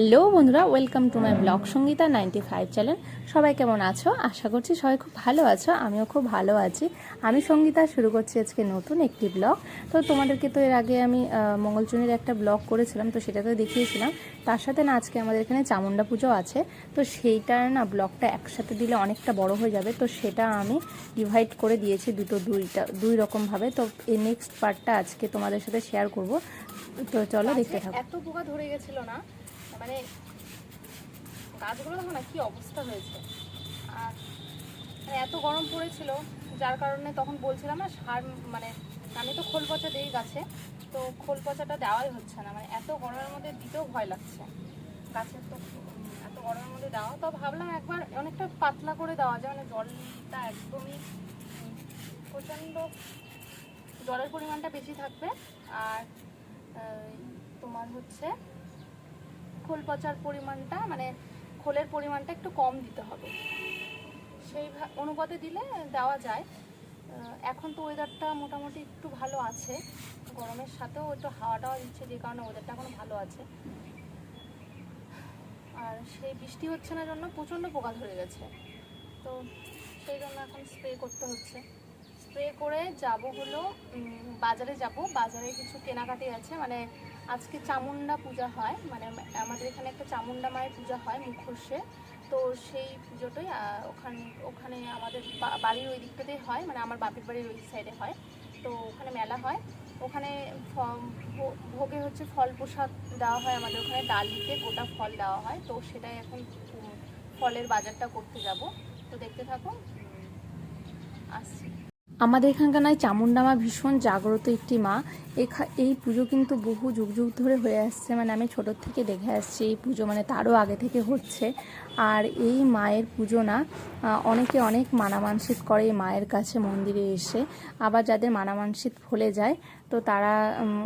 Hello বন্ধুরা, welcome to my blog Sangeeta 95 channel. সবাই কেমন আছো? আশা করছি সবাই খুব ভালো আছো। আমিও খুব ভালো আছি। আমি সঙ্গীতা শুরু করছি আজকে নতুন একটি ব্লগ। তো তোমাদেরকে তো এর আগে আমি মঙ্গলচণ্ডীর একটা ব্লগ করেছিলাম, তো সেটাতে দেখিয়েছিলাম। তার সাথে না আজকে আমাদের এখানে চামুণ্ডা পুজো আছে, তো সেইটার না ব্লগটা একসাথে দিলে অনেকটা বড় হয়ে যাবে, তো সেটা আমি ডিভাইড করে দিয়েছি দুই রকমভাবে। তো এই নেক্সট পার্টটা আজকে তোমাদের সাথে শেয়ার করব। তো চলো দেখতে থাকো। এত পোকা ধরে গেছিল না, মানে গাছগুলো দেখো না কি অবস্থা হয়েছে। আর মানে এত গরম পড়েছিল, যার কারণে তখন বলছিলাম না সার, মানে আমি তো খোল পচা দিই গাছে, তো খোল পচাটা দেওয়াই হচ্ছে না। মানে এত গরমের মধ্যে দিতেও ভয় লাগছে গাছের, তো এত গরমের মধ্যে দেওয়া। তো ভাবলাম একবার অনেকটা পাতলা করে দেওয়া যায়, মানে জলটা একদমই প্রচণ্ড, জলের পরিমাণটা বেশি থাকবে। আর তোমার হচ্ছে খোল পচার পরিমাণটা, মানে খোলের পরিমাণটা একটু কম দিতে হবে, সেই অনুপাতে দিলে দেওয়া যায়। এখন তো ওয়েদারটা মোটামুটি একটু ভালো আছে, গরমের সাথেও একটু হাওয়া টাওয়া দিচ্ছে, যে কারণে ওয়েদারটা এখন ভালো আছে। আর সেই বৃষ্টি হচ্ছে না জন্য প্রচণ্ড পোকা ধরে গেছে, তো সেই জন্য এখন স্প্রে করতে হচ্ছে। স্প্রে করে যাব হলো বাজারে যাব, বাজারে কিছু কেনাকাটি আছে। মানে আজকে চামুণ্ডা পূজা হয়, মানে আমাদের এখানে একটা চামুণ্ডা মায়ের পূজা হয় মুখোশে, তো সেই পুজোটাই ওখানে আমাদের বাড়ির ওই দিকটাতেই হয়, মানে আমার বাপের বাড়ির ওই সাইডে হয়। তো ওখানে মেলা হয়, ওখানে ভোগে হচ্ছে ফল প্রসাদ দেওয়া হয়, আমাদের ওখানে ডালিতে গোটা ফল দেওয়া হয়। তো সেটাই এখন ফলের বাজারটা করতে যাব, তো দেখতে থাকো, আসছি। আমাদের এখানকার নয় চামুণ্ডা মা ভীষণ জাগ্রত একটি মা। এই পুজো কিন্তু বহু যুগ যুগ ধরে হয়ে আসছে, মানে আমি ছোটোর থেকে দেখে আসছি এই পুজো, মানে তারও আগে থেকে হচ্ছে। আর এই মায়ের পুজো না অনেকে অনেক মানামানসিক করে এই মায়ের কাছে মন্দিরে এসে। আবার যাদের মানামানসিক ফলে যায়, তো তারা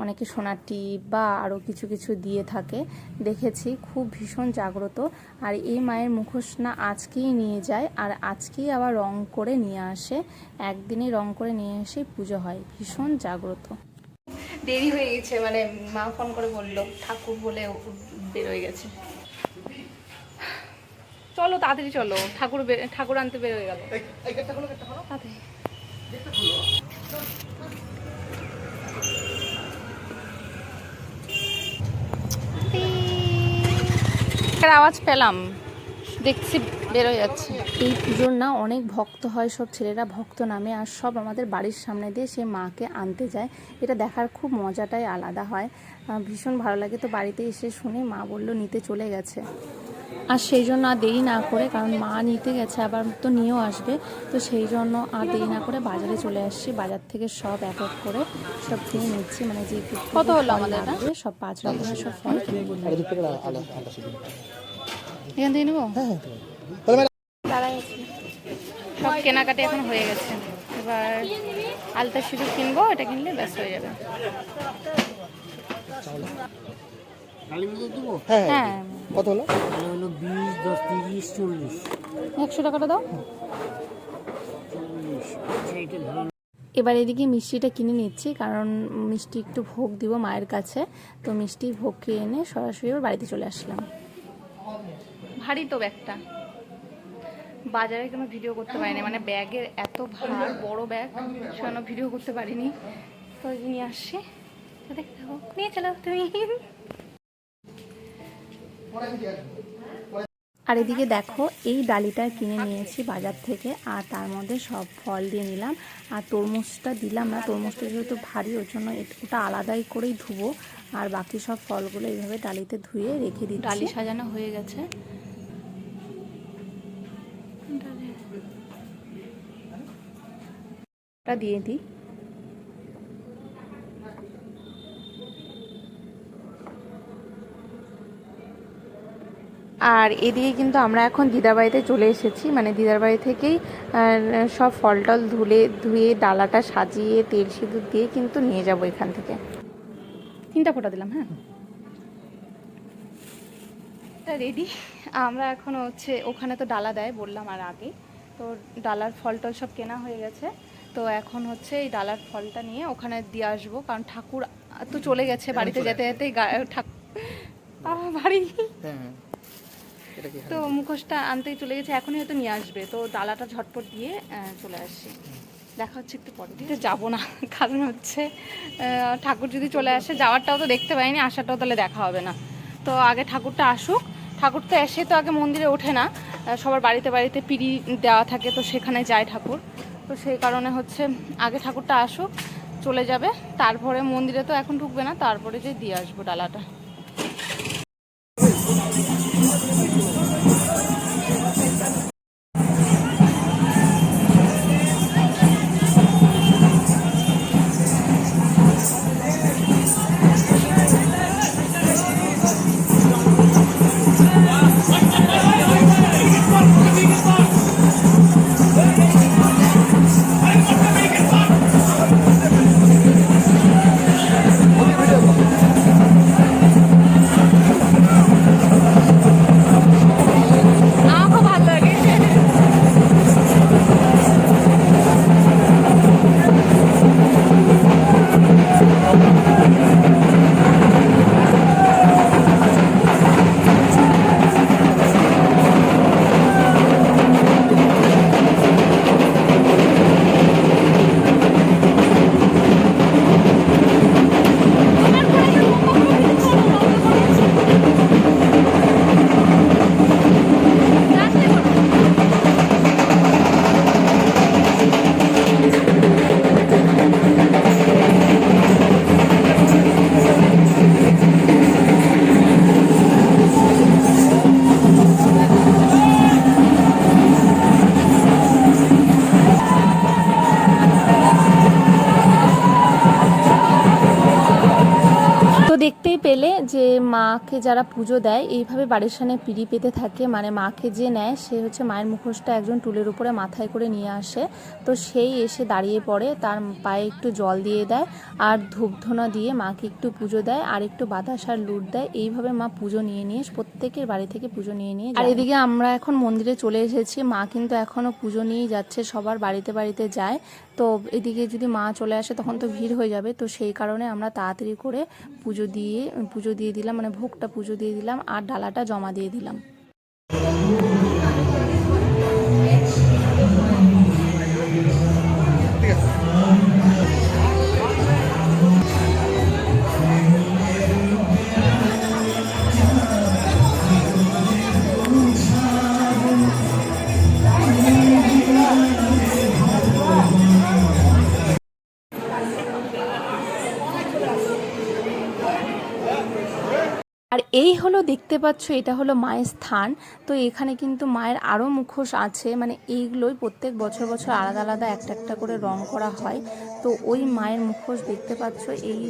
অনেকে সোনার টিপ বা আরও কিছু কিছু দিয়ে থাকে, দেখেছি। খুব ভীষণ জাগ্রত। আর এই মায়ের মুখোশ না আজকেই নিয়ে যায়, আর আজকেই আবার রং করে নিয়ে আসে, একদিনই রং করে নিয়ে এসে পুজো হয়। ভীষণ জাগ্রত। দেরি হয়ে গেছে, মানে মা ফোন করে বললো ঠাকুর বলে বেরোয় গেছে। চলো তাড়াতাড়ি চলো, ঠাকুর আনতে বেরোয় গেল। আওয়াজ পেলাম, দেখছি বেরোয় যাচ্ছে। এই পুজোর না অনেক ভক্ত হয়, সব ছেলেরা ভক্ত নামে, আর সব আমাদের বাড়ির সামনে দিয়ে সে মাকে আনতে যায়। এটা দেখার খুব মজাটাই আলাদা হয়, ভীষণ ভালো লাগে। তো বাড়িতে এসে শুনে মা বলল নিতে চলে গেছে, আর সেই জন্য আর দেরি না করে, কারণ মা নিতে গেছে আবার তো নিয়েও আসবে, তো সেই জন্য আর দেরি না করে বাজারে চলে আসছি। বাজার থেকে সব এক এক করে সব কিনে নিচ্ছি, মানে যে কত হলো আমাদের লাগবে সব 5 রকমের সব ফল কিনে নিই। এখান থেকে নেবো, সব কেনাকাটি এখন হয়ে গেছে। এবার আলতা সিঁদুর কিনবো, এটা কিনলে ব্যাস হয়ে যাবে। হ্যাঁ, কত হলো? 20, 10, 30, 40, 100 টাকাটা দাও। 40। এবার এদিকে মিষ্টিটা কিনে নিচ্ছি, কারণ মিষ্টি একটু ভোগ দিব মায়ের কাছে, তো মিষ্টি ভোগ খেয়ে এনে সরাসরি ওর বাড়িতে চলে আসলাম। ভারী তো ব্যাগটা, বাজারে কোনো ভিডিও করতে পারিনি, মানে ব্যাগের এত ভার, বড় ব্যাগ, সেখানে ভিডিও করতে পারিনি। তো নিয়ে আসছি, দেখতে থাকো, নিয়ে চলো তুমি। আর এদিকে দেখো, এই ডালিটা কিনে নিয়েছি বাজার থেকে, আর তার মধ্যে সব ফল দিয়ে নিলাম। আর তরমুজটা দিলাম না, তরমুজটা যেহেতু ভারী, ওর জন্য ওটা আলাদাই করেই ধুবো। আর বাকি সব ফলগুলো এইভাবে ডালিতে ধুয়ে রেখে দিচ্ছি। ডালি সাজানো হয়ে গেছে, ওটা দিয়ে দিই। আর এদিকে কিন্তু আমরা এখন দিদার বাড়িতে চলে এসেছি, মানে দিদার বাড়ি থেকেই সব ফল টল ধুয়ে ডালাটা সাজিয়ে তেল সিঁদুর দিয়ে কিন্তু নিয়ে যাব এখান থেকে। 3টা ফোঁটা দিলাম। হ্যাঁ, রেডি। আমরা এখন হচ্ছে ওখানে তো ডালা দেয় বললাম আর আগে, তো ডালার ফল টল সব কেনা হয়ে গেছে। তো এখন হচ্ছে এই ডালার ফলটা নিয়ে ওখানে দিয়ে আসবো, কারণ ঠাকুর তো চলে গেছে, বাড়িতে যেতে যেতেই ভারী। হ্যাঁ, এটা কি তো মুখোশটা আনতেই চলে গেছে, এখনই হয়তো নিয়ে আসবে। তো ডালাটা ঝটপট দিয়ে চলে আসছি। দেখা হচ্ছে একটু পরে। দিতে যাবো না, কারণ হচ্ছে ঠাকুর যদি চলে আসে, যাওয়ারটাও তো দেখতে পাইনি, আসাটাও তাহলে দেখা হবে না। তো আগে ঠাকুরটা আসুক। ঠাকুর তো এসে তো আগে মন্দিরে ওঠে না, সবার বাড়িতে বাড়িতে পিঁড়ি দেওয়া থাকে, তো সেখানে যায় ঠাকুর। তো সেই কারণে হচ্ছে আগে ঠাকুরটা আসুক, চলে যাবে, তারপরে মন্দিরে তো এখন ঢুকবে না, তারপরে যে দিয়ে আসবো ডালাটা। আমার খুব ভালো লাগে। তো দেখতেই পেলে যে মাকে যারা পুজো দেয় এইভাবে বাড়ির সামনে পিঁড়ি পেতে থাকে, মানে মাকে যে নেয় সে হচ্ছে মায়ের মুখোশটা একজন টুলের উপরে মাথায় করে নিয়ে আসে। তো সেই এসে দাঁড়িয়ে পড়ে, তার পায়ে একটু জল দিয়ে দেয় আর ধূপধুনা দিয়ে মাকে একটু পুজো দেয় আর একটু বাতাসার লুট দেয়। এইভাবে মা পুজো নিয়ে নিয়ে প্রত্যেকের বাড়ি থেকে পুজো নিয়ে নিয়ে যায়। আর এদিকে আমরা এখন মন্দিরে চলে এসেছি, মা কিন্তু এখনও পুজো নিয়েই যাচ্ছে, সবার বাড়িতে বাড়িতে যায়। তো এদিকে যদি মা চলে আসে তখন তো ভিড় হয়ে যাবে, তো সেই কারণে আমরা তাড়াতাড়ি করে পুজো দিয়ে দিলাম, মানে ভোগটা পুজো দিয়ে দিলাম আর ডালাটা জমা দিয়ে দিলাম। আর এই হলো দেখতে পাচ্ছ, এটা হলো মায়ের স্থান। তো এখানে কিন্তু মায়ের আরও মুখোশ আছে, মানে এইগুলোই প্রত্যেক বছর বছর আলাদা আলাদা একটা একটা করে রং করা হয়। তো ওই মায়ের মুখোশ দেখতে পাচ্ছ, এই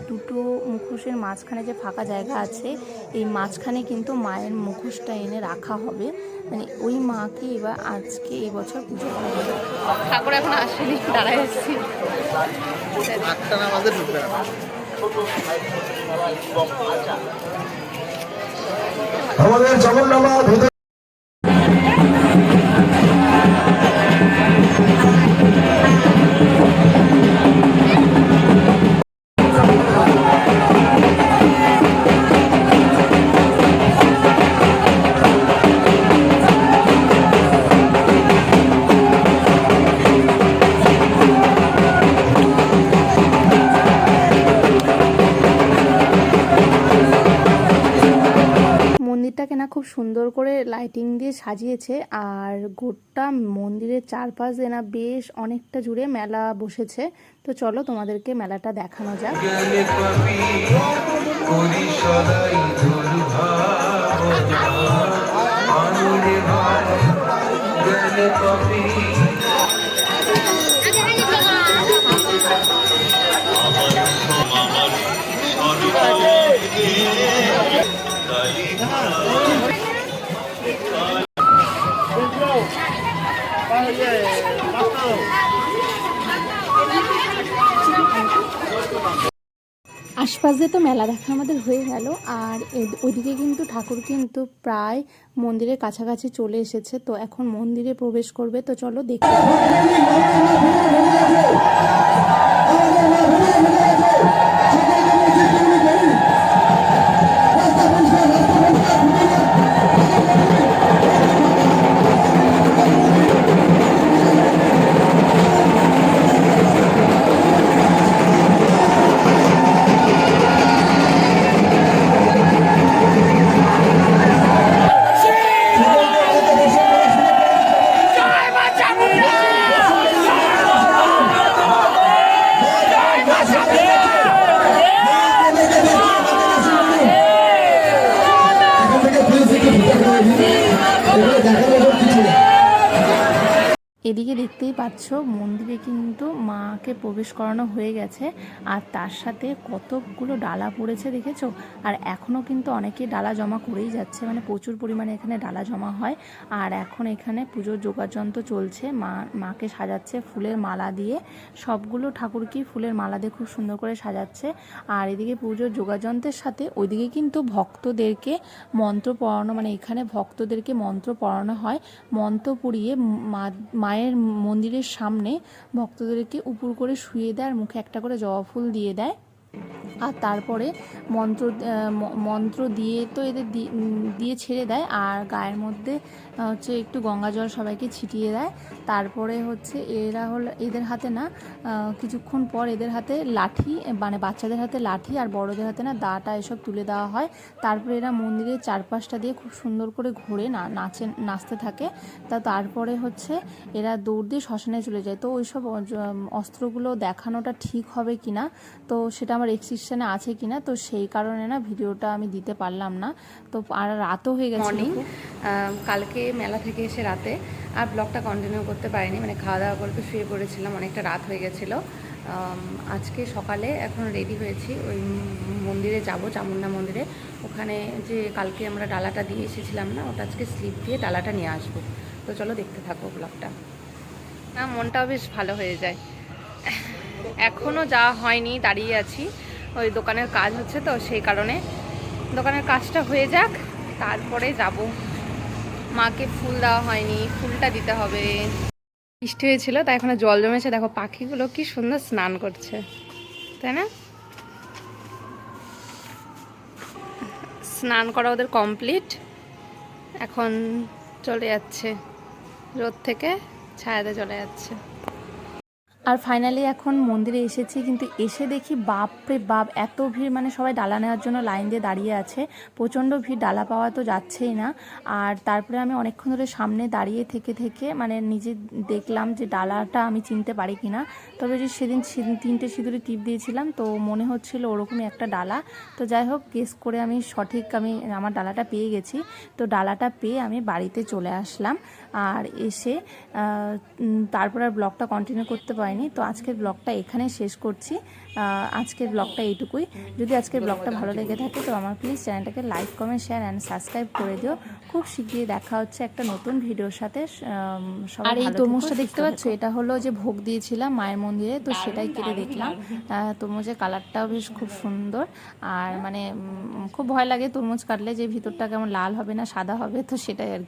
দুটো মুখোশের মাঝখানে যে ফাঁকা জায়গা আছে, এই মাঝখানে কিন্তু মায়ের মুখোশটা এনে রাখা হবে, মানে ওই মাকে এবার আজকে এই বছর পুজো করা হবে। ঠাকুর এখন আসেনি, দাঁড়ায় আসছি। আমাদের ঢুকবে না। আমাদের জগন্নাথ মন্দিরটাকে না খুব সুন্দর করে লাইটিং দিয়ে সাজিয়েছে, আর গোটা মন্দিরের চারপাশ দিয়ে না বেশ অনেকটা জুড়ে মেলা বসেছে। তো চলো তোমাদেরকে মেলাটা দেখানো যাক। আশপাশ দিয়ে তো মেলা দেখা আমাদের হয়ে গেল, আর ওইদিকে কিন্তু ঠাকুর কিন্তু প্রায় মন্দিরের কাছাকাছি চলে এসেছে। তো এখন মন্দিরে প্রবেশ করবে, তো চলো দেখি। এদিকে দেখতেই পাচ্ছ মন্দিরে কিন্তু মাকে প্রবেশ করানো হয়ে গেছে, আর তার সাথে কতগুলো ডালা পড়েছে দেখেছো। আর এখনও কিন্তু অনেকে ডালা জমা করেই যাচ্ছে, মানে প্রচুর পরিমাণে এখানে ডালা জমা হয়। আর এখন এখানে পুজোর যোগাযন্ত্র চলছে, মাকে সাজাচ্ছে ফুলের মালা দিয়ে, সবগুলো ঠাকুরকেই ফুলের মালা দিয়ে খুব সুন্দর করে সাজাচ্ছে। আর এদিকে পুজোর যোগাযন্ত্রের সাথে ওইদিকে কিন্তু ভক্তদেরকে মন্ত্র পড়ানো, মানে এখানে ভক্তদেরকে মন্ত্র পড়ানো হয়। মন্ত্র পড়িয়ে মায়ের মন্দিরের সামনে ভক্তদেরকে উপুর করে শুয়ে দেয়, আর মুখে একটা করে জবা ফুল দিয়ে দেয়। আর তারপরে মন্ত্র দিয়ে তো এদের দিয়ে ছেড়ে দেয়, আর গায়ের মধ্যে হচ্ছে একটু গঙ্গা জল সবাইকে ছিটিয়ে দেয়। তারপরে হচ্ছে এদের হাতে না কিছুক্ষণ পর এদের হাতে লাঠি, মানে বাচ্চাদের হাতে লাঠি আর বড়দের হাতে না দাটা এসব তুলে দেওয়া হয়। তারপরে এরা মন্দিরের চারপাশটা দিয়ে খুব সুন্দর করে ঘুরে নাচতে থাকে। তারপরে হচ্ছে এরা দৌড় দিয়ে শ্মশানে চলে যায়। তো ওইসব অস্ত্রগুলো দেখানোটা ঠিক হবে কিনা, তো সেটা আমার রেস্ট্রিকশানে আছে কিনা, তো সেই কারণে না ভিডিওটা আমি দিতে পারলাম না। তো আর রাতও হয়ে গেছে। মর্নিং, কালকে মেলা থেকে এসে রাতে আর ব্লগটা কন্টিনিউ করতে পারিনি, মানে খাওয়া দাওয়া করতে শুয়ে পড়েছিলাম, অনেকটা রাত হয়ে গেছিলো। আজকে সকালে এখন রেডি হয়েছি, ওই মন্দিরে যাব, চামুন্ডা মন্দিরে। ওখানে যে কালকে আমরা ডালাটা দিয়ে এসেছিলাম না, ওটা আজকে স্লিপ দিয়ে ডালাটা নিয়ে আসবো। তো চলো দেখতে থাকো ব্লগটা। না, মনটাও বেশ ভালো হয়ে যায়। এখনও যাওয়া হয়নি, দাঁড়িয়ে আছি, ওই দোকানের কাজ হচ্ছে তো সেই কারণে। দোকানের কাজটা হয়ে যাক তারপরে যাব। মাকে ফুল দেওয়া হয়নি, ফুলটা দিতে হবে। বৃষ্টি হয়েছিল তাই এখানে জল জমেছে, দেখো পাখিগুলো কি সুন্দর স্নান করছে, তাই না? স্নান করা ওদের কমপ্লিট, এখন চলে যাচ্ছে রোদ থেকে ছায়াতে চলে যাচ্ছে। আর ফাইনালি এখন মন্দিরে এসেছি, কিন্তু এসে দেখি বাপরে বাপ এত ভিড়, মানে সবাই ডালা নেওয়ার জন্য লাইন দিয়ে দাঁড়িয়ে আছে, প্রচণ্ড ভিড়, ডালা পাওয়া তো যাচ্ছেই না। আর তারপরে আমি অনেকক্ষণ ধরে সামনে দাঁড়িয়ে থেকে মানে নিজে দেখলাম যে ডালাটা আমি চিনতে পারি কিনা। তবে যে সেদিন 3টে সিঁদুরে টিপ দিয়েছিলাম, তো মনে হচ্ছিল ওরকমই একটা ডালা। তো যাই হোক, গেস করে আমি আমার ডালাটা পেয়ে গেছি। তো ডালাটা পেয়ে আমি বাড়িতে চলে আসলাম, আর এসে তারপর আর ব্লগটা কন্টিনিউ করতে পারিনি। তো আজকের ব্লগটা এখানে শেষ করছি। আজকের ব্লগটা এইটুকুই। যদি আজকের ব্লগটা ভালো লেগে থাকে তো আমার প্লিজ চ্যানেলটাকে like, comment, share and subscribe করে দিও। খুব শীঘ্রই দেখা হচ্ছে একটা নতুন ভিডিওর সাথে। আর এই তরমুজটা দেখতে পাচ্ছ, এটা হলো যে ভোগ দিয়েছিলাম মায়ের মন্দিরে, তো সেটাই কেটে দেখলাম। তরমুজের কালারটাও বেশ খুব সুন্দর। আর মানে খুব ভয় লাগে তরমুজ কাটলে যে ভিতরটা কেমন লাল হবে না সাদা হবে, তো সেটাই আর কি।